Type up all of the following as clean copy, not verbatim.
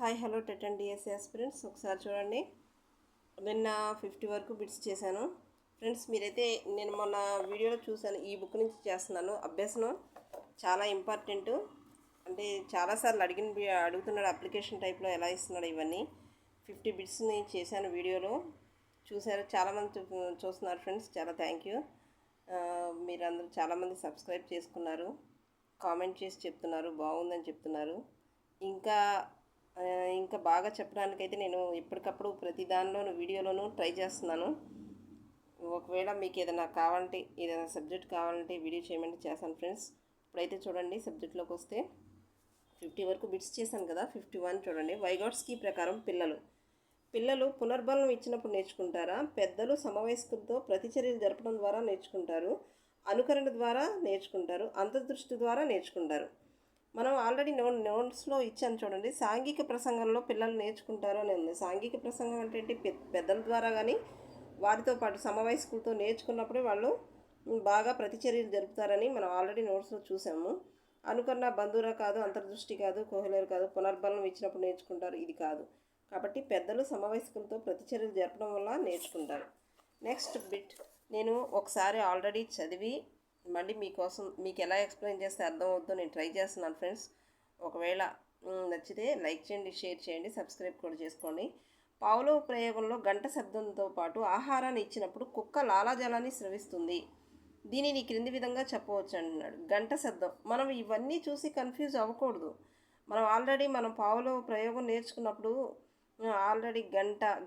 Hi hello TET and DSC aspirants ఒకసారి చూడండి. నిన్న 50 వరకు బిట్స్ చేశాను ఫ్రెండ్స్. మీరైతే నేను మొన్న వీడియోలో చూశాను, ఈ బుక్ నుంచి చేస్తున్నాను. అభ్యసనం చాలా ఇంపార్టెంట్. అంటే చాలాసార్లు అడుగుతున్నాడు అప్లికేషన్ టైప్లో ఎలా ఇస్తున్నాడు ఇవన్నీ. 50 బిట్స్ని చేశాను వీడియోలో, చూశారు చాలామంది చూస్తున్నారు ఫ్రెండ్స్. చాలా థ్యాంక్ యూ. మీరందరూ చాలామంది సబ్స్క్రైబ్ చేసుకున్నారు, కామెంట్ చేసి చెప్తున్నారు, బాగుందని చెప్తున్నారు. ఇంకా ఇంకా బాగా చెప్పడానికైతే నేను ఎప్పటికప్పుడు ప్రతి దానిలోనూ వీడియోలోనూ ట్రై చేస్తున్నాను. ఒకవేళ మీకు ఏదైనా కావాలంటే, ఏదైనా సబ్జెక్ట్ కావాలంటే వీడియో చేయమంటే చేస్తాను ఫ్రెండ్స్. ఇప్పుడైతే చూడండి, సబ్జెక్ట్లోకి వస్తే 50 వరకు బిట్స్ చేశాను కదా. 51 చూడండి. వైగాట్స్కీ ప్రకారం పిల్లలు పునర్బలం ఇచ్చినప్పుడు నేర్చుకుంటారా, పెద్దలు సమవయస్కులతో ప్రతిచర్యలు జరపడం ద్వారా నేర్చుకుంటారు, అనుకరణ ద్వారా నేర్చుకుంటారు, అంతర్దృష్టి ద్వారా నేర్చుకుంటారు? మనం ఆల్రెడీ నోట్స్లో ఇచ్చాను చూడండి. సాంఘిక ప్రసంగంలో పిల్లలు నేర్చుకుంటారు అని ఉంది. సాంఘిక ప్రసంగం అంటే ఏంటి? పెద్దల ద్వారా కానీ వారితో పాటు సమవయస్కులతో నేర్చుకున్నప్పుడే వాళ్ళు బాగా ప్రతిచర్యలు జరుపుతారని మనం ఆల్రెడీ నోట్స్లో చూసాము. అనుకరణ బంధువురా కాదు, అంతర్దృష్టి కాదు, కోహ్లేరు కాదు, పునర్బలం ఇచ్చినప్పుడు నేర్చుకుంటారు, ఇది కాదు. కాబట్టి పెద్దలు సమవయస్కులతో ప్రతిచర్యలు జరపడం వల్ల నేర్చుకుంటారు. నెక్స్ట్ బిట్ నేను ఒకసారి ఆల్రెడీ చదివి మళ్ళీ మీకోసం మీకు ఎలా ఎక్స్ప్లెయిన్ చేస్తే అర్థం అవుతుందో నేను ట్రై చేస్తున్నాను ఫ్రెండ్స్. ఒకవేళ నచ్చితే లైక్ చేయండి, షేర్ చేయండి, సబ్స్క్రైబ్ కూడా చేసుకోండి. పావులో ప్రయోగంలో గంట శబ్దంతో పాటు ఆహారాన్ని ఇచ్చినప్పుడు కుక్క లాలాజలాన్ని స్రవిస్తుంది. దీనిని క్రింది విధంగా చెప్పవచ్చు అంటున్నాడు. గంట శబ్దం. మనం ఇవన్నీ చూసి కన్ఫ్యూజ్ అవ్వకూడదు. మనం పావులో ప్రయోగం నేర్చుకున్నప్పుడు ఆల్రెడీ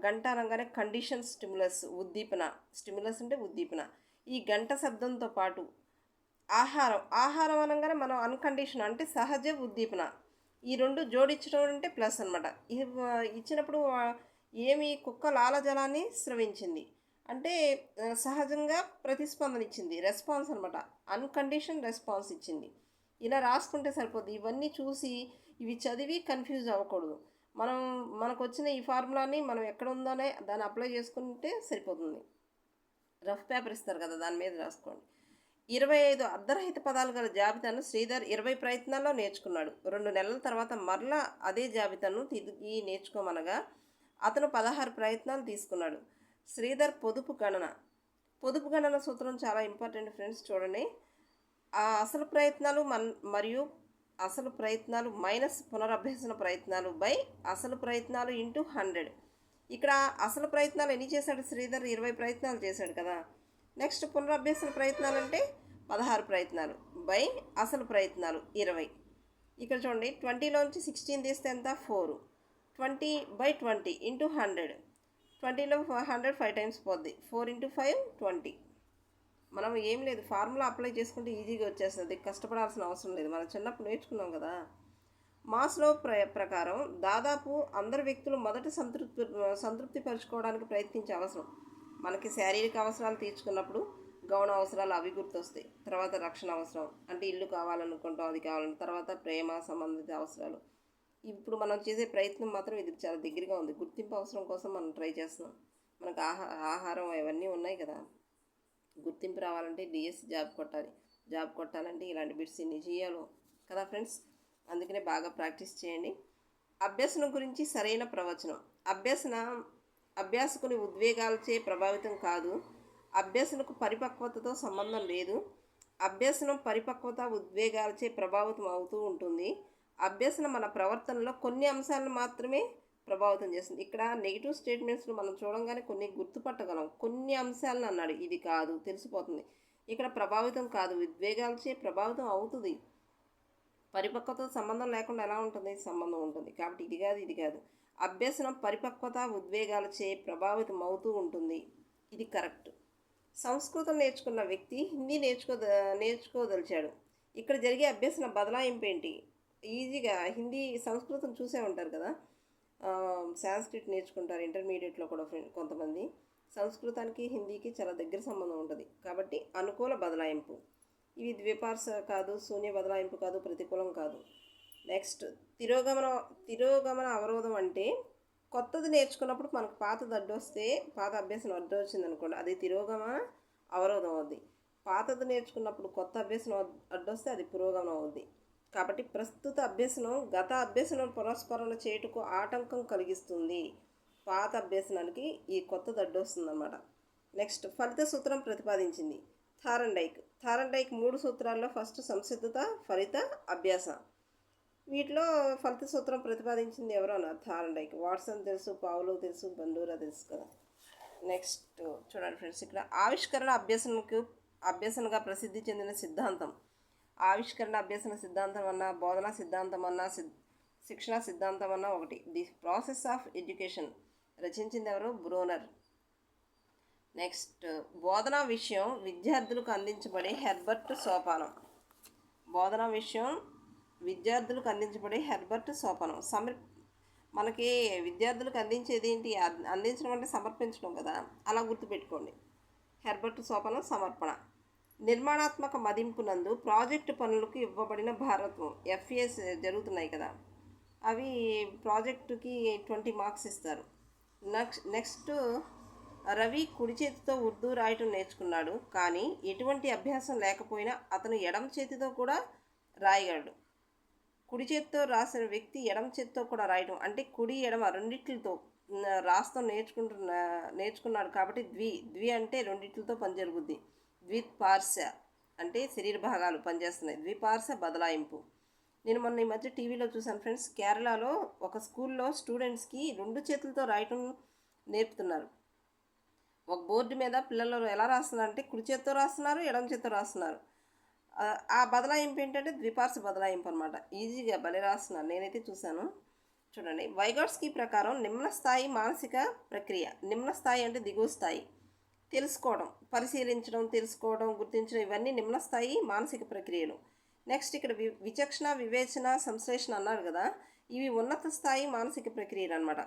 గంట అనగానే కండిషన్ స్టిమ్యులస్, ఉద్దీపన. స్టిమ్యులస్ అంటే ఉద్దీపన. ఈ గంట శబ్దంతో పాటు ఆహారం అనగానే మనం అన్కండిషన్ అంటే సహజ ఉద్దీపన, ఈ రెండు జోడించడం అంటే ప్లస్ అనమాట. ఇచ్చినప్పుడు ఏమి కుక్క లాలజలాన్ని స్రవించింది అంటే సహజంగా ప్రతిస్పందన ఇచ్చింది, రెస్పాన్స్ అనమాట. అన్కండిషన్ రెస్పాన్స్ ఇచ్చింది. ఇలా రాసుకుంటే సరిపోద్ది. ఇవన్నీ చూసి ఇవి చదివి కన్ఫ్యూజ్ అవ్వకూడదు. మనకు వచ్చిన ఈ ఫార్ములాని మనం ఎక్కడ ఉందోనే దాన్ని అప్లై చేసుకుంటే సరిపోతుంది. రఫ్ పేపర్ ఇస్తారు కదా, దాని మీద రాసుకోండి. 25 అర్ధరహిత పదాలు గల జాబితాను శ్రీధర్ 20 ప్రయత్నాల్లో నేర్చుకున్నాడు. 2 నెలల తర్వాత మరలా అదే జాబితాను తిరిగి నేర్చుకోమనగా అతను 16 ప్రయత్నాలు తీసుకున్నాడు. శ్రీధర్ పొదుపు గణన సూత్రం చాలా ఇంపార్టెంట్ ఫ్రెండ్స్. చూడండి, అసలు ప్రయత్నాలు మరియు అసలు ప్రయత్నాలు మైనస్ పునరభ్యసన ప్రయత్నాలు బై అసలు ప్రయత్నాలు ఇంటూ 100. ఇక్కడ అసలు ప్రయత్నాలు ఎన్ని చేశాడు శ్రీధర్? 20 ప్రయత్నాలు చేశాడు కదా. నెక్స్ట్ పునరభ్యసన ప్రయత్నాలు అంటే 16 ప్రయత్నాలు బై అసలు ప్రయత్నాలు 20. ఇక్కడ చూడండి, 20లోంచి 16 తీస్తే ఎంత? 4. 20/20 ఇంటూ 100. 20లో 100 5 టైమ్స్ పోద్ది. 4 × 5 20. మనం ఏం లేదు, ఫార్ములా అప్లై చేసుకుంటే ఈజీగా వచ్చేస్తుంది, కష్టపడాల్సిన అవసరం లేదు. మనం చిన్నప్పుడు నేర్చుకున్నాం కదా. మాస్లో ప్రకారం దాదాపు అందరు వ్యక్తులు మొదట సంతృప్తి పరుచుకోవడానికి ప్రయత్నించే అవసరం. మనకి శారీరక అవసరాలు తీర్చుకున్నప్పుడు గౌణ అవసరాలు అవి గుర్తొస్తాయి. తర్వాత రక్షణ అవసరం అంటే ఇల్లు కావాలనుకుంటాం, అది కావాలని. తర్వాత ప్రేమ సంబంధిత అవసరాలు. ఇప్పుడు మనం చేసే ప్రయత్నం మాత్రం ఇది చాలా దగ్గరగా ఉంది. గుర్తింపు అవసరం కోసం మనం ట్రై చేస్తున్నాం. మనకు ఆహారం అవన్నీ ఉన్నాయి కదా. గుర్తింపు రావాలంటే డిఎస్సి జాబ్ కొట్టాలంటే ఇలాంటి బిట్స్ ఇన్ని చేయాలో కదా ఫ్రెండ్స్. అందుకనే బాగా ప్రాక్టీస్ చేయండి. అభ్యసనం గురించి సరైన ప్రవచనం. అభ్యాసకుని ఉద్వేగాలచే ప్రభావితం కాదు. అభ్యసనకు పరిపక్వతతో సంబంధం లేదు. అభ్యసనం పరిపక్వత, ఉద్వేగాలచే ప్రభావితం అవుతూ ఉంటుంది. అభ్యసనం మన ప్రవర్తనలో కొన్ని అంశాలను మాత్రమే ప్రభావితం చేస్తుంది. ఇక్కడ నెగిటివ్ స్టేట్మెంట్స్లో మనం చూడంగానే కొన్ని గుర్తుపట్టగలం. కొన్ని అంశాలను అన్నాడు, ఇది కాదు, తెలిసిపోతుంది. ఇక్కడ ప్రభావితం కాదు, ఉద్వేగాలచే ప్రభావితం అవుతుంది. పరిపక్వత సంబంధం లేకుండా ఎలా ఉంటుంది? సంబంధం ఉంటుంది. కాబట్టి ఇది కాదు. అభ్యసనం పరిపక్వత, ఉద్వేగాలచే ప్రభావితం అవుతూ ఉంటుంది, ఇది కరెక్ట్. సంస్కృతం నేర్చుకున్న వ్యక్తి హిందీ నేర్చుకోదలిచాడు. ఇక్కడ జరిగే అభ్యసన బదలాయింపు ఏంటి? ఈజీగా సంస్కృతం చూసే ఉంటారు కదా. సాంస్క్రిట్ నేర్చుకుంటారు ఇంటర్మీడియట్లో కూడా కొంతమంది. సంస్కృతానికి హిందీకి చాలా దగ్గర సంబంధం ఉంటుంది. కాబట్టి అనుకూల బదలాయింపు. ఇవి ద్విపార్శ కాదు, శూన్య బదలాయింపు కాదు, ప్రతికూలం కాదు. నెక్స్ట్ తిరోగమన అవరోధం అంటే కొత్తది నేర్చుకున్నప్పుడు మనకు పాత అభ్యాసం అడ్డు వచ్చింది అనుకోండి, అది తిరోగమన అవరోధం అవుద్ది. పాతది నేర్చుకున్నప్పుడు కొత్త అభ్యాసం అడ్డొస్తే అది పురోగమనం అవుద్ది. కాబట్టి ప్రస్తుత అభ్యసనం గత అభ్యసనం పునఃస్మరణ చేయుటకు ఆటంకం కలిగిస్తుంది. పాత అభ్యసనానికి ఈ కొత్తది అడ్డొస్తుందన్నమాట. నెక్స్ట్ ఫలిత సూత్రం ప్రతిపాదించింది థారండైక్ 3 సూత్రాల్లో ఫస్ట్ సంసిద్ధత, ఫలిత, అభ్యాస. వీటిలో ఫలిత సూత్రం ప్రతిపాదించింది ఎవరో అన్నారు థారండైక్. వాట్సన్ తెలుసు, పావులో తెలుసు, బండూరా తెలుసు కదా. నెక్స్ట్ చూడండి ఫ్రెండ్స్, ఇక్కడ ఆవిష్కరణ అభ్యసనగా ప్రసిద్ధి చెందిన సిద్ధాంతం. ఆవిష్కరణ అభ్యసన సిద్ధాంతం అన్నా, బోధనా సిద్ధాంతం అన్నా, శిక్షణ సిద్ధాంతం అన్నా ఒకటి. ది ప్రాసెస్ ఆఫ్ ఎడ్యుకేషన్ రచించింది ఎవరు? బ్రోనర్. నెక్స్ట్ బోధనా విషయం విద్యార్థులకు అందించబడే హెర్బర్ట్ సోపానం. బోధనా విషయం విద్యార్థులకు అందించబడే హెర్బర్ట్ సోపానం. మనకి విద్యార్థులకు అందించేది ఏంటి? అందించడం అంటే సమర్పించడం కదా, అలా గుర్తుపెట్టుకోండి. హెర్బర్ట్ సోపానం సమర్పణ. నిర్మాణాత్మక మదింపునందు ప్రాజెక్టు పనులకు ఇవ్వబడిన భారత్వం. ఎఫ్ఏస్ జరుగుతున్నాయి కదా, అవి ప్రాజెక్టుకి 20 మార్క్స్ ఇస్తారు. నెక్స్ట్ రవి కుడి చేతితో ఉర్దూ రాయటం నేర్చుకున్నాడు, కానీ ఎటువంటి అభ్యాసం లేకపోయినా అతను ఎడమ చేతితో కూడా రాయగలడు. కుడి చేతితో రాసిన వ్యక్తి ఎడమ చేతితో కూడా రాయటం అంటే కుడి ఎడమ రెండిట్లతో రాస్తాం నేర్చుకున్నాడు కాబట్టి ద్వి అంటే రెండిట్లతో పని జరుగుద్ది. ద్విపార్శ అంటే శరీర భాగాలు పనిచేస్తున్నాయి. ద్విపార్శ బదలాయింపు. నేను మొన్న ఈ మధ్య టీవీలో చూసాను ఫ్రెండ్స్, కేరళలో ఒక స్కూల్లో స్టూడెంట్స్కి 2 చేతులతో రాయటం నేర్పుతున్నారు. ఒక బోర్డు మీద పిల్లలు ఎలా రాస్తున్నారు అంటే కుడి చేత్తో రాస్తున్నారు, ఎడమ చేత్తో రాస్తున్నారు. ఆ బదలాయింపు ఏంటంటే ద్విపార్శ బదలాయింపు అనమాట. ఈజీగా భలే రాస్తున్నారు, నేనైతే చూశాను. చూడండి, వైగాట్స్కీ ప్రకారం నిమ్న స్థాయి మానసిక ప్రక్రియ. నిమ్న స్థాయి అంటే దిగువ స్థాయి. తెలుసుకోవడం, పరిశీలించడం, తెలుసుకోవడం, గుర్తించడం, ఇవన్నీ నిమ్న స్థాయి మానసిక ప్రక్రియలు. నెక్స్ట్ ఇక్కడ విచక్షణ, వివేచన, సంశ్లేషణ అన్నారు కదా, ఇవి ఉన్నత స్థాయి మానసిక ప్రక్రియలు అనమాట.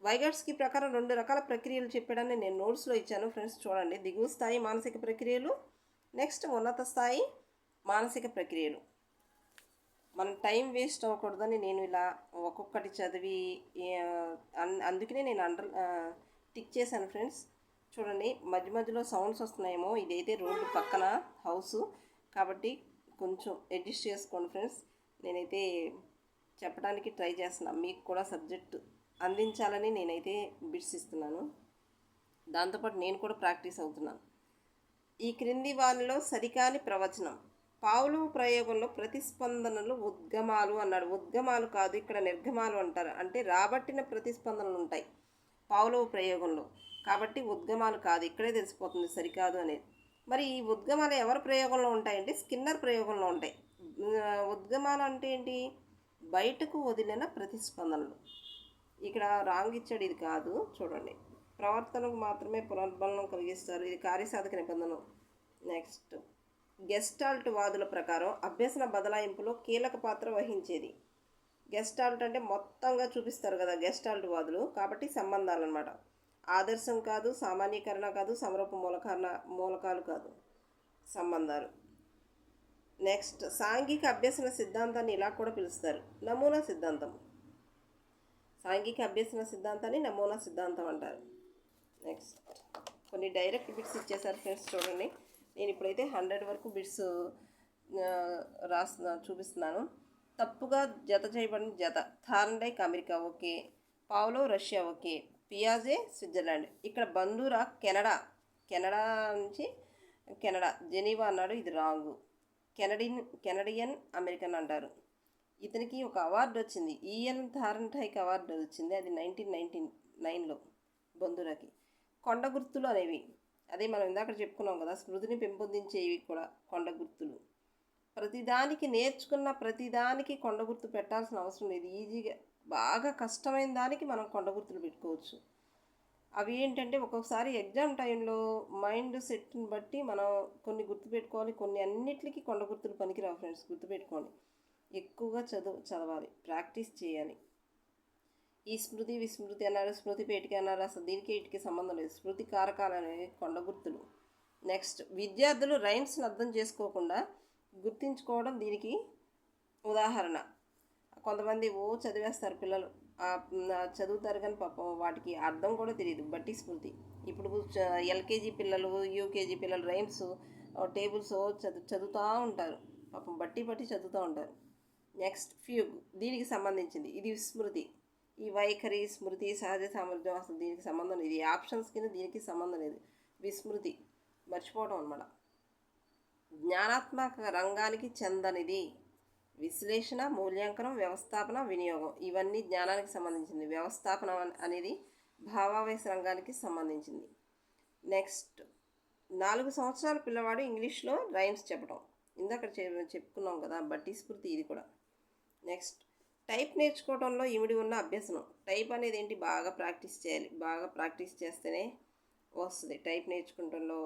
వైగాట్స్కీ ప్రకారం 2 రకాల ప్రక్రియలు చెప్పాడని నేను నోట్స్లో ఇచ్చాను ఫ్రెండ్స్, చూడండి. దిగువ స్థాయి మానసిక ప్రక్రియలు, నెక్స్ట్ ఉన్నత స్థాయి మానసిక ప్రక్రియలు. మనం టైం వేస్ట్ అవ్వకూడదని నేను ఇలా ఒక్కొక్కటి చదివి అందుకనే నేను టిక్ చేశాను ఫ్రెండ్స్. చూడండి, మధ్య మధ్యలో సౌండ్స్ వస్తున్నాయేమో, ఇదైతే రోడ్డు పక్కన హౌసు కాబట్టి కొంచెం అడ్జస్ట్ చేసుకోండి ఫ్రెండ్స్. నేనైతే చెప్పడానికి ట్రై చేస్తున్నాను, మీకు కూడా సబ్జెక్టు అందించాలని నేనైతే బిట్స్ ఇస్తున్నాను. దాంతోపాటు నేను కూడా ప్రాక్టీస్ అవుతున్నాను. ఈ క్రింది వానిలో సరికాని ప్రవచనం. పావ్లోవ్ ప్రయోగంలో ప్రతిస్పందనలు ఉద్గమాలు అన్నాడు. ఉద్గమాలు కాదు, ఇక్కడ నిర్గమాలు అంటారు. అంటే రాబట్టిన ప్రతిస్పందనలు ఉంటాయి పావ్లోవ్ ప్రయోగంలో, కాబట్టి ఉద్గమాలు కాదు. ఇక్కడే తెలిసిపోతుంది సరికాదు అనేది. మరి ఈ ఉద్గమాలు ఎవరి ప్రయోగంలో ఉంటాయంటే స్కిన్నర్ ప్రయోగంలో ఉంటాయి. ఉద్గమాలు అంటే ఏంటి? బయటకు వదిలిన ప్రతిస్పందనలు. ఇక్కడ రాంగ్ ఇచ్చాడు, ఇది కాదు. చూడండి, ప్రవర్తనకు మాత్రమే పునర్బలం కలిగిస్తారు, ఇది కార్యసాధక నిబంధన. నెక్స్ట్ గెస్టాల్ట్ వాదుల ప్రకారం అభ్యసన బదలాయింపులో కీలక పాత్ర వహించేది. గెస్టాల్ట్ అంటే మొత్తంగా చూపిస్తారు కదా గెస్టాల్ట్ వాదులు, కాబట్టి సంబంధాలు అన్నమాట. ఆదర్శం కాదు, సామాన్యీకరణ కాదు, సమరూప మూలకాలు కాదు, సంబంధాలు. నెక్స్ట్ సాంఘిక అభ్యసన సిద్ధాంతాన్ని ఇలా కూడా పిలుస్తారు, నమూనా సిద్ధాంతం. సాంఘిక అభ్యసన సిద్ధాంతాన్ని నమూనా సిద్ధాంతం అంటారు. నెక్స్ట్ కొన్ని డైరెక్ట్ బిట్స్ ఇచ్చేసారు ఫ్రెండ్స్, చూడండి. నేను ఇప్పుడైతే 100 వరకు బిట్స్ చూపిస్తున్నాను. తప్పుగా జత చేయబడిన జత. Thorndike America okay, Pavlov Russia okay, పియాజే స్విట్జర్లాండ్. ఇక్కడ బండూరా కెనడా నుంచి జెనీవా అన్నాడు, ఇది రాంగు. కెనడియన్ అమెరికన్ అంటారు. ఇతనికి ఒక అవార్డు వచ్చింది, ఈఎన్ థార్న్డైక్ అవార్డు వచ్చింది, అది 1999లో బండూరాకి. కొండ గుర్తులు అనేవి, అదే మనం ఇందాక చెప్పుకున్నాం కదా, స్మృతిని పెంపొందించేవి కూడా కొండ గుర్తులు. నేర్చుకున్న ప్రతిదానికి కొండ గుర్తు పెట్టాల్సిన అవసరం లేదు. ఈజీగా బాగా కష్టమైన దానికి మనం కొండ గుర్తులు పెట్టుకోవచ్చు. అవి ఏంటంటే ఒక్కొక్కసారి ఎగ్జామ్ టైంలో మైండ్ సెట్ని బట్టి మనం కొన్ని గుర్తుపెట్టుకోవాలి, కొన్ని అన్నిటికీ కొండ గుర్తులు పనికిరావు ఫ్రెండ్స్, గుర్తుపెట్టుకోండి. ఎక్కువగా చదవాలి, ప్రాక్టీస్ చేయాలి. ఈ స్మృతి విస్మృతి అన్నారు, స్మృతి పేటిక అన్నారు, అసలు దీనికి వీటికి సంబంధం లేదు. స్మృతి కారకాలు అనేవి కొండ గుర్తులు. నెక్స్ట్ విద్యార్థులు రైమ్స్ని అర్థం చేసుకోకుండా గుర్తించుకోవడం దీనికి ఉదాహరణ. కొంతమంది చదివేస్తారు పిల్లలు, చదువుతారు కానీ పాపం వాటికి అర్థం కూడా తెలియదు. బట్టి స్మృతి. ఇప్పుడు ఎల్కేజీ పిల్లలు, యూకేజీ పిల్లలు రైమ్స్ టేబుల్స్ చదువుతూ ఉంటారు, పాపం బట్టి చదువుతూ ఉంటారు. నెక్స్ట్ ఫ్యూగ్, దీనికి సంబంధించింది. ఇది విస్మృతి. ఈ వైఖరి, స్మృతి, సహజ సామర్థ్యం అసలు దీనికి సంబంధం లేదు. ఈ ఆప్షన్స్ కింద దీనికి సంబంధం లేదు. విస్మృతి మర్చిపోవడం అన్నమాట. జ్ఞానాత్మక రంగానికి చెందనిది. విశ్లేషణ, మూల్యాంకనం, వ్యవస్థాపన, వినియోగం ఇవన్నీ జ్ఞానానికి సంబంధించింది. వ్యవస్థాపన అనేది భావావేశ రంగానికి సంబంధించింది. నెక్స్ట్ 4 సంవత్సరాల పిల్లవాడు ఇంగ్లీష్లో రైమ్స్ చెప్పడం. ఇందాక చెప్పుకున్నాం కదా, బట్టి స్ఫూర్తి ఇది కూడా. నెక్స్ట్ టైప్ నేర్చుకోవడంలో ఇమిడి ఉన్న అభ్యసనం. టైప్ అనేది ఏంటి, బాగా ప్రాక్టీస్ చేయాలి. బాగా ప్రాక్టీస్ చేస్తేనే వస్తుంది టైప్ నేర్చుకోవడంలో.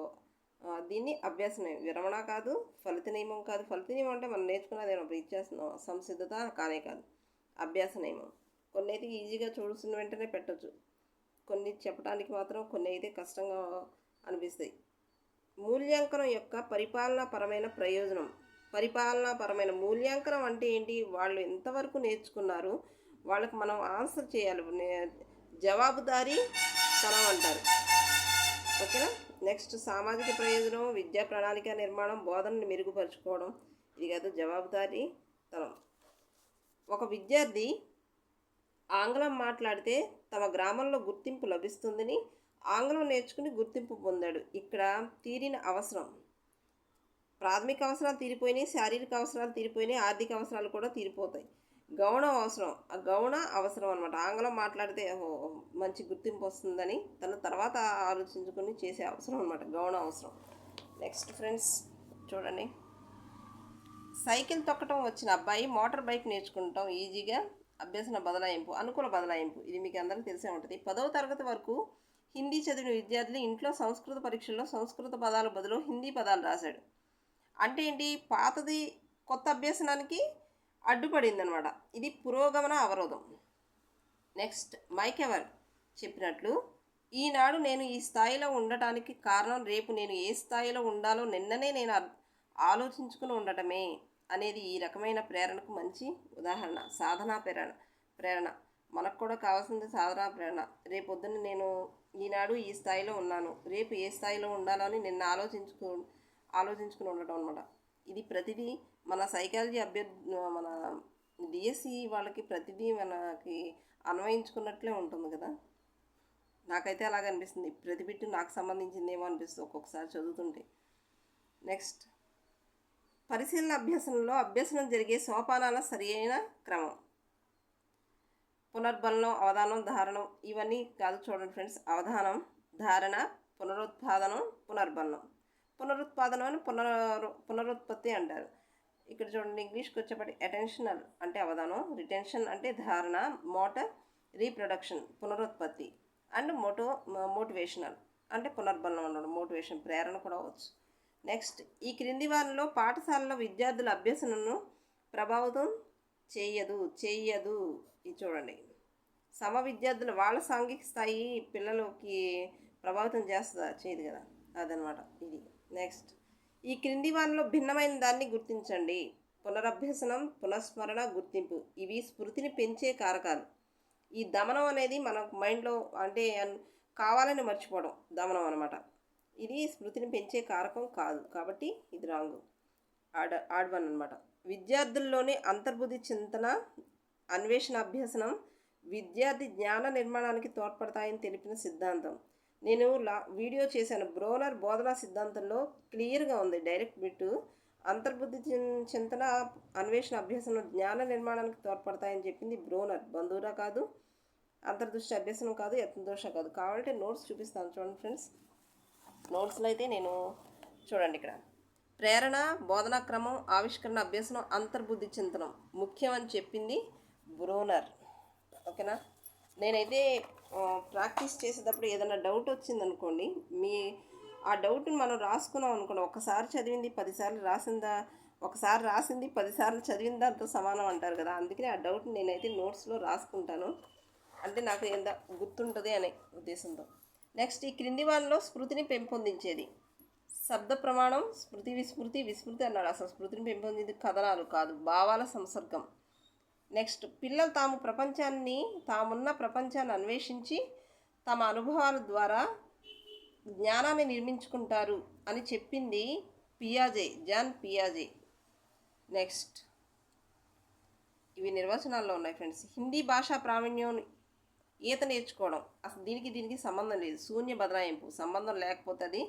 దీన్ని అభ్యాసనం, విరమణ కాదు, ఫలిత నియమం కాదు. ఫలిత నియమం అంటే మనం నేర్చుకున్నది ఏమో ఇచ్చేస్తున్నాం, సంసిద్ధత కానే కాదు. అభ్యాస నియమం కొన్ని అయితే ఈజీగా చూసిన వెంటనే పెట్టచ్చు, కొన్ని చెప్పడానికి మాత్రం కొన్ని అయితే కష్టంగా అనిపిస్తాయి. మూల్యాంకనం యొక్క పరిపాలనాపరమైన ప్రయోజనం. పరిపాలనాపరమైన మూల్యాంకనం అంటే ఏంటి, వాళ్ళు ఎంతవరకు నేర్చుకున్నారు వాళ్ళకి మనం ఆన్సర్ చేయాలి, జవాబుదారీ తనం అంటారు. ఓకేనా. నెక్స్ట్ సామాజిక ప్రయోజనం, విద్యా ప్రణాళిక నిర్మాణం, బోధనని మెరుగుపరుచుకోవడం. ఇది కాదు జవాబుదారీ తనం. ఒక విద్యార్థి ఆంగ్లం మాట్లాడితే తమ గ్రామంలో గుర్తింపు లభిస్తుందని ఆంగ్లం నేర్చుకుని గుర్తింపు పొందాడు. ఇక్కడ తీరిన అవసరం, ప్రాథమిక అవసరాలు తీరిపోయినాయి, శారీరక అవసరాలు తీరిపోయినాయి, ఆర్థిక అవసరాలు కూడా తీరిపోతాయి. గౌణ అవసరం, ఆ గౌణ అవసరం అనమాట. ఆంగ్లం మాట్లాడితే మంచి గుర్తింపు వస్తుందని తన తర్వాత ఆలోచించుకొని చేసే అవసరం అనమాట, గౌణ అవసరం. నెక్స్ట్ ఫ్రెండ్స్ చూడండి, సైకిల్ తొక్కటం వచ్చిన అబ్బాయి మోటార్ బైక్ నేర్చుకుంటాం ఈజీగా. అభ్యసన బదలాయింపు, అనుకూల బదలాయింపు, ఇది మీకు అందరికీ తెలిసే ఉంటుంది. 10వ తరగతి వరకు హిందీ చదివిన విద్యార్థులు ఇంట్లో సంస్కృత పరీక్షల్లో సంస్కృత పదాల బదులు హిందీ పదాలు రాశాడు. అంటే ఏంటి, పాతది కొత్త అభ్యసనానికి అడ్డుపడింది అనమాట. ఇది పురోగమన అవరోధం. నెక్స్ట్ మైకెవర్ చెప్పినట్లు, ఈనాడు నేను ఈ స్థాయిలో ఉండటానికి కారణం రేపు నేను ఏ స్థాయిలో ఉండాలో నిన్ననే నేను ఆలోచించుకుని ఉండటమే అనేది ఈ రకమైన ప్రేరణకు మంచి ఉదాహరణ. సాధనా ప్రేరణ మనకు కూడా కావాల్సింది సాధనా ప్రేరణ. రేపొద్దున నేను ఈనాడు ఈ స్థాయిలో ఉన్నాను, రేపు ఏ స్థాయిలో ఉండాలని నిన్న ఆలోచించుకుని ఉండటం అనమాట. ఇది ప్రతిదీ మన సైకాలజీ మన డిఎస్సి వాళ్ళకి ప్రతిదీ మనకి అన్వయించుకున్నట్లే ఉంటుంది కదా. నాకైతే అలాగ అనిపిస్తుంది, ప్రతి బిట్టు నాకు సంబంధించిందేమో అనిపిస్తుంది ఒక్కొక్కసారి చదువుతుంటే. నెక్స్ట్ పరిశీలన అభ్యసనంలో అభ్యసనం జరిగే సోపానాల సరియైన క్రమం. పునర్బలనం, అవధానం, ధారణం ఇవన్నీ కాదు చూడండి ఫ్రెండ్స్. అవధానం, ధారణ, పునరుత్పాదనం, పునర్బలనం. పునరుత్పాదనం అని పునరుత్పత్తి అంటారు. ఇక్కడ చూడండి, ఇంగ్లీష్కి వచ్చేప్పటి అటెన్షనల్ అంటే అవధానం, రిటెన్షన్ అంటే ధారణ, మోటర్ రీప్రొడక్షన్ పునరుత్పత్తి, అండ్ మోటివేషనల్ అంటే పునర్బలనం అన్నాడు, మోటివేషన్ ప్రేరణ కూడా అవ్వచ్చు. నెక్స్ట్ ఈ క్రింది వారిలో పాఠశాలలో విద్యార్థుల అభ్యసనను ప్రభావితం చేయదు. ఇది చూడండి, సమ విద్యార్థులు వాళ్ళ సాంఘిక స్థాయి పిల్లలకి ప్రభావితం చేస్తుందా, చేయదు కదా, అదనమాట ఇది. నెక్స్ట్ ఈ క్రింది వారిలో భిన్నమైన దాన్ని గుర్తించండి. పునరభ్యసనం, పునఃస్మరణ, గుర్తింపు ఇవి స్మృతిని పెంచే కారకాలు. ఈ దమనం అనేది మన మైండ్లో అంటే కావాలని మర్చిపోవడం దమనం అనమాట. ఇది స్మృతిని పెంచే కారకం కాదు, కాబట్టి ఇది రాంగ్. ఆడ్ వన్ అనమాట. విద్యార్థుల్లోని అంతర్బుద్ధి చింతన, అన్వేషణ అభ్యసనం విద్యార్థి జ్ఞాన నిర్మాణానికి తోడ్పడతాయని తెలిపిన సిద్ధాంతం. నేను వీడియో చేశాను, బ్రోనర్ బోధనా సిద్ధాంతంలో క్లియర్గా ఉంది డైరెక్ట్ బిట్టు. అంతర్బుద్ధి చింతన, అన్వేషణ అభ్యసనం జ్ఞాన నిర్మాణానికి తోడ్పడతాయని చెప్పింది బ్రోనర్. బంధువురా కాదు, అంతర్దృష్టి అభ్యసనం కాదు, యత్నదోష కాదు. కావాలంటే నోట్స్ చూపిస్తాను చూడండి ఫ్రెండ్స్. నోట్స్లో అయితే నేను చూడండి, ఇక్కడ ప్రేరణ, బోధనా క్రమం, ఆవిష్కరణ, అభ్యసనం, అంతర్బుద్ధి చింతనం ముఖ్యం అని చెప్పింది బ్రోనర్. ఓకేనా. నేనైతే ప్రాక్టీస్ చేసేటప్పుడు ఏదైనా డౌట్ వచ్చిందనుకోండి, ఆ డౌట్ని మనం రాసుకున్నాం అనుకోండి, ఒకసారి చదివింది 10 సార్లు రాసిందా, ఒకసారి రాసింది 10 సార్లు చదివిన దాంతో సమానం అంటారు కదా. అందుకని ఆ డౌట్ని నేనైతే నోట్స్లో రాసుకుంటాను, అంటే నాకు ఎంత గుర్తుంటుంది అనే ఉద్దేశంతో. నెక్స్ట్ ఈ క్రింది వాళ్ళలో స్మృతిని పెంపొందించేది. శబ్ద ప్రమాణం, స్మృతి, విస్మృతి అన్నాడు. అసలు స్మృతిని పెంపొందింది కథనాలు కాదు, భావాల సంసర్గం. నెక్స్ట్ పిల్లలు తామున్న ప్రపంచాన్ని అన్వేషించి తమ అనుభవాల ద్వారా జ్ఞానాన్ని నిర్మించుకుంటారు అని చెప్పింది జాన్ పియాజే. నెక్స్ట్ ఇవి నిర్వచనాల్లో ఉన్నాయి ఫ్రెండ్స్. హిందీ భాషా ప్రావీణ్యం, ఈత నేర్చుకోవడం, అసలు దీనికి సంబంధం లేదు. శూన్య బదలాయింపు, సంబంధం లేకపోతే అది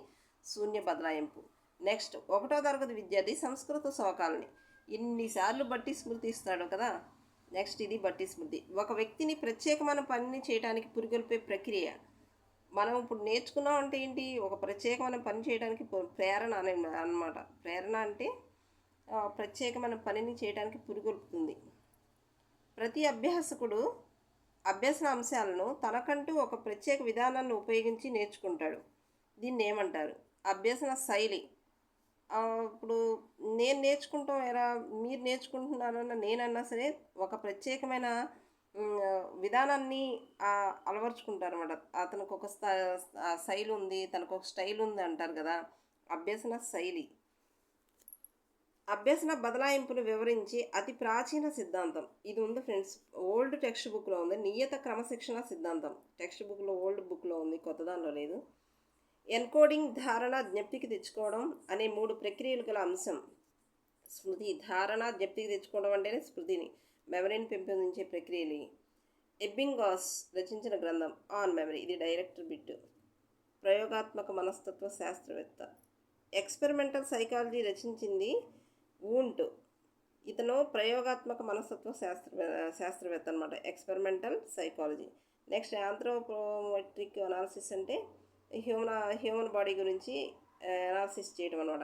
శూన్య బదలాయింపు. నెక్స్ట్ 1వ తరగతి విద్యార్థి సంస్కృత శ్లోకాలని ఇన్నిసార్లు బట్టి స్మృతి ఇస్తాడు కదా. నెక్స్ట్ ఇది బట్టి స్మృతి. ఒక వ్యక్తిని ప్రత్యేకమైన పనిని చేయడానికి పురిగొల్పే ప్రక్రియ. మనం ఇప్పుడు నేర్చుకున్నాం అంటే ఏంటి, ఒక ప్రత్యేకమైన పని చేయడానికి ప్రేరణ అనే అన్నమాట. ప్రేరణ అంటే ప్రత్యేకమైన పనిని చేయడానికి పురిగొల్పుతుంది. ప్రతి అభ్యాసకుడు అభ్యసన అంశాలను తనకంటూ ఒక ప్రత్యేక విధానాన్ని ఉపయోగించి నేర్చుకుంటాడు. దీన్ని ఏమంటారు? అభ్యసన శైలి. ఇప్పుడు నేను నేర్చుకుంటాం ఎలా, మీరు నేర్చుకుంటున్నారన్న నేనన్నా సరే ఒక ప్రత్యేకమైన విధానాన్ని అలవర్చుకుంటారు అన్నమాట. అతనికి ఒక శైలి ఉంది, తనకు ఒక స్టైల్ ఉంది అంటారు కదా, అభ్యసన శైలి. అభ్యసన బదలాయింపును వివరించి అతి ప్రాచీన సిద్ధాంతం ఇది ఉంది ఫ్రెండ్స్. ఓల్డ్ టెక్స్ట్ బుక్లో ఉంది, నియత క్రమశిక్షణ సిద్ధాంతం. టెక్స్ట్ బుక్లో, ఓల్డ్ బుక్లో ఉంది, కొత్త దానిలో లేదు. ఎన్కోడింగ్, ధారణ, జ్ఞప్తికి తెచ్చుకోవడం అనే 3 ప్రక్రియలు గల అంశం స్మృతి. ధారణ, జ్ఞప్తికి తెచ్చుకోవడం అంటేనే స్మృతిని, మెమరీని పెంపొందించే ప్రక్రియలు. ఎబ్బింగాస్ రచించిన గ్రంథం ఆన్ మెమరీ, ఇది డైరెక్టర్ బిట్. ప్రయోగాత్మక మనస్తత్వ శాస్త్రవేత్త. ఎక్స్పెరిమెంటల్ సైకాలజీ రచించింది వూంట్. ఇతను ప్రయోగాత్మక మనస్తత్వ శాస్త్రవేత్త అనమాట, experimental psychology. Next anthropometric analysis అంటే హ్యూమన్ బాడీ గురించి అనాలిసిస్ చేయడం అనమాట.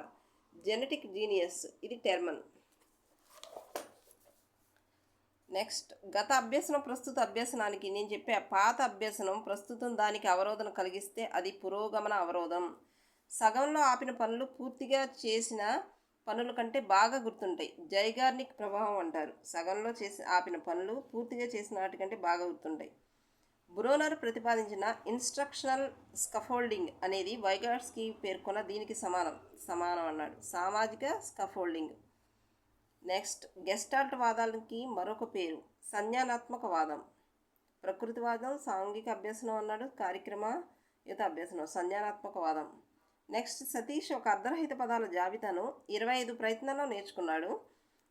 జెనెటిక్ జీనియస్, ఇది టెర్మన్. నెక్స్ట్ గత అభ్యసనం ప్రస్తుత అభ్యసనానికి, నేను చెప్పే పాత అభ్యసనం ప్రస్తుతం దానికి అవరోధన కలిగిస్తే అది పురోగమన అవరోధం. సగంలో ఆపిన పనులు పూర్తిగా చేసిన పనుల కంటే బాగా గుర్తుంటాయి. జైగార్నిక్ ప్రభావం అంటారు. సగంలో ఆపిన పనులు పూర్తిగా చేసిన వాటికంటే బాగా గుర్తుంటాయి. బ్రోనర్ ప్రతిపాదించిన ఇన్స్ట్రక్షనల్ స్కఫోల్డింగ్ అనేది వైగాట్స్కి పేర్కొన్న దీనికి సమానం అన్నాడు, సామాజిక స్కఫోల్డింగ్. నెక్స్ట్ గెస్టాల్ట్ వాదానికి మరొక పేరు సంజ్ఞానాత్మక వాదం. ప్రకృతివాదం, సాంఘిక అభ్యసనం అన్నాడు, కార్యక్రమయుత అభ్యసనం, సంజ్ఞానాత్మక వాదం. నెక్స్ట్ సతీష్ ఒక అర్ధరహిత పదాల జాబితాను 25 ప్రయత్నాల్లో నేర్చుకున్నాడు.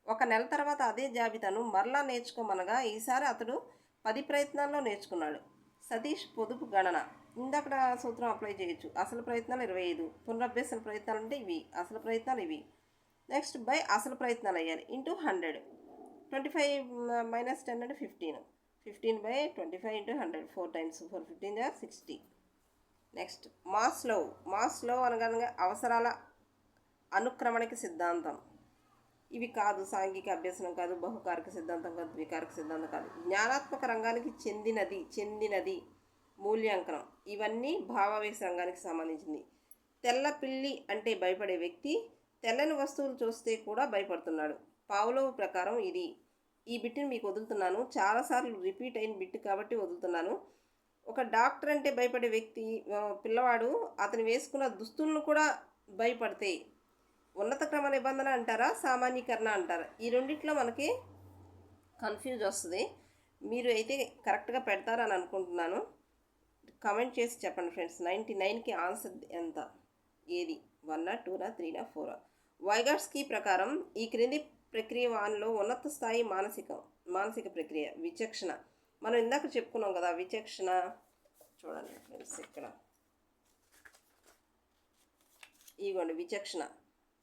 1 నెల తర్వాత అదే జాబితాను మరలా నేర్చుకోమనగా ఈసారి అతడు 10 ప్రయత్నాల్లో నేర్చుకున్నాడు. సతీష్ పొదుపు గణన, ఇందక్కడ సూత్రం అప్లై చేయొచ్చు. అసలు ప్రయత్నాలు 25, పునరభ్యసన ప్రయత్నాలు అంటే ఇవి, అసలు ప్రయత్నాలు ఇవి. నెక్స్ట్ బై అసలు ప్రయత్నాలు అయ్యాలి ఇంటూ 100. 25 - 10 అంటే 15. 15 by 25 into 100, 4 times 4, 15 are 60. Next Maslow అనగా అవసరాల అనుక్రమణిక సిద్ధాంతం. ఇవి కాదు, సాంఘిక అభ్యసనం కాదు, బహుకారక సిద్ధాంతం కాదు, ద్వికారక సిద్ధాంతం కాదు. జ్ఞానాత్మక రంగానికి చెందినది మూల్యాంకనం. ఇవన్నీ భావావేశ రంగానికి సంబంధించింది. తెల్ల పిల్లి అంటే భయపడే వ్యక్తి తెల్లని వస్తువులు చూస్తే కూడా భయపడుతున్నాడు. పావ్లోవ్ ప్రకారం ఇది. ఈ బిట్ని మీకు వదులుతున్నాను, చాలాసార్లు రిపీట్ అయిన బిట్ కాబట్టి వదులుతున్నాను. ఒక డాక్టర్ అంటే భయపడే వ్యక్తి పిల్లవాడు అతను వేసుకున్న దుస్తులను కూడా భయపడితే ఉన్నత క్రమ నిబంధన అంటారా, సామాన్యీకరణ అంటారా? ఈ రెండిట్లో మనకి కన్ఫ్యూజ్ వస్తుంది. మీరు అయితే కరెక్ట్గా పెడతారని అనుకుంటున్నాను. కమెంట్ చేసి చెప్పండి ఫ్రెండ్స్. 99కి ఆన్సర్ ఎంత? ఏది 1, 2, 3, 4? వైగాట్స్కీ ప్రకారం ఈ క్రింది ప్రక్రియ వానిలో ఉన్నత స్థాయి మానసిక ప్రక్రియ విచక్షణ. మనం ఇందాక చెప్పుకున్నాం కదా విచక్షణ. చూడండి ఫ్రెండ్స్, ఇక్కడ ఇదిగోండి విచక్షణ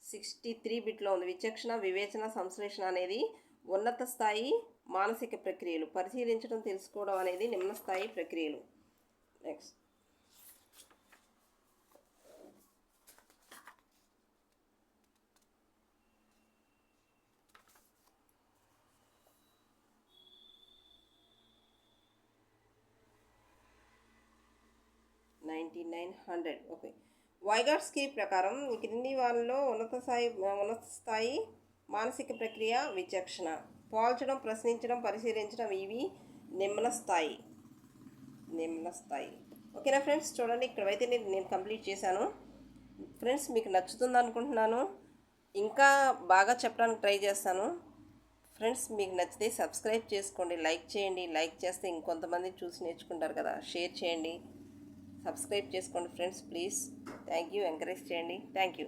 63 బిట్లో ఉంది. విచక్షణ, వివేచన, సంశ్లేషణ అనేది ఉన్నత స్థాయి మానసిక ప్రక్రియలు. పరిశీలించడం, తెలుసుకోవడం అనేది నిమ్న స్థాయి ప్రక్రియలు. Next okay. వైగాట్స్కీ ప్రకారం ఈ క్రింది వాళ్ళలో ఉన్నత స్థాయి మానసిక ప్రక్రియ విచక్షణ. పోల్చడం, ప్రశ్నించడం, పరిశీలించడం ఇవి నిమ్న స్థాయి. ఓకేనా ఫ్రెండ్స్? చూడండి, ఇక్కడైతే నేను కంప్లీట్ చేశాను ఫ్రెండ్స్. మీకు నచ్చుతుంది అనుకుంటున్నాను. ఇంకా బాగా చెప్పడానికి ట్రై చేస్తాను ఫ్రెండ్స్. మీకు నచ్చితే సబ్స్క్రైబ్ చేసుకోండి, లైక్ చేయండి. లైక్ చేస్తే ఇంకొంతమంది చూసి నేర్చుకుంటారు కదా. షేర్ చేయండి, సబ్స్క్రైబ్ చేసుకోండి friends please. Thank you. Encourage చేయండి. Thank you.